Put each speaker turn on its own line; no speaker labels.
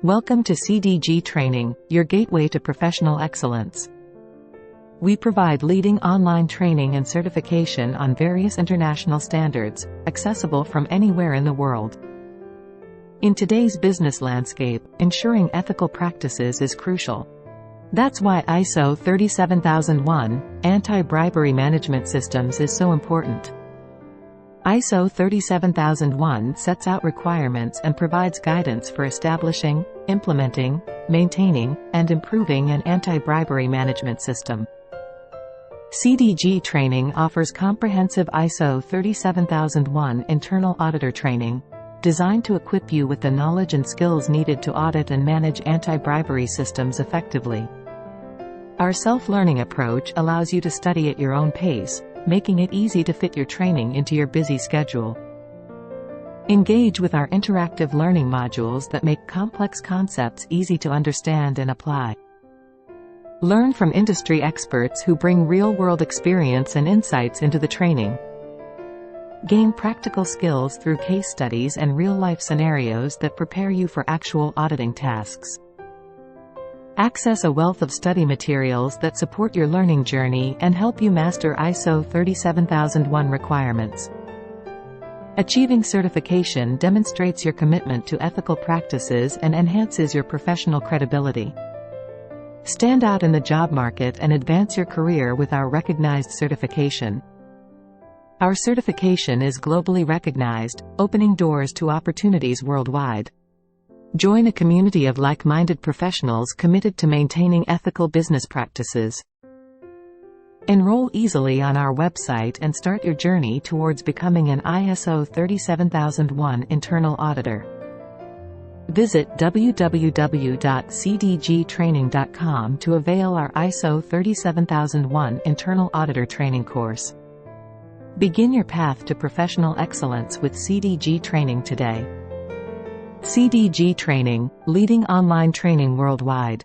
Welcome to CDG Training, your gateway to professional excellence. We provide leading online training and certification on various international standards, accessible from anywhere in the world. In today's business landscape, ensuring ethical practices is crucial. That's why ISO 37001, Anti-Bribery Management Systems is so important. ISO 37001 sets out requirements and provides guidance for establishing, implementing, maintaining, and improving an anti-bribery management system. CDG Training offers comprehensive ISO 37001 Internal Auditor Training, designed to equip you with the knowledge and skills needed to audit and manage anti-bribery systems effectively. Our self-learning approach allows you to study at your own pace, making it easy to fit your training into your busy schedule. Engage with our interactive learning modules that make complex concepts easy to understand and apply. Learn from industry experts who bring real-world experience and insights into the training. Gain practical skills through case studies and real-life scenarios that prepare you for actual auditing tasks. Access a wealth of study materials that support your learning journey and help you master ISO 37001 requirements. Achieving certification demonstrates your commitment to ethical practices and enhances your professional credibility. Stand out in the job market and advance your career with our recognized certification. Our certification is globally recognized, opening doors to opportunities worldwide. Join a community of like-minded professionals committed to maintaining ethical business practices. Enroll easily on our website and start your journey towards becoming an ISO 37001 internal auditor. Visit www.cdgtraining.com to avail our ISO 37001 Internal Auditor Training Course. Begin your path to professional excellence with CDG Training today. CDG Training, leading online training worldwide.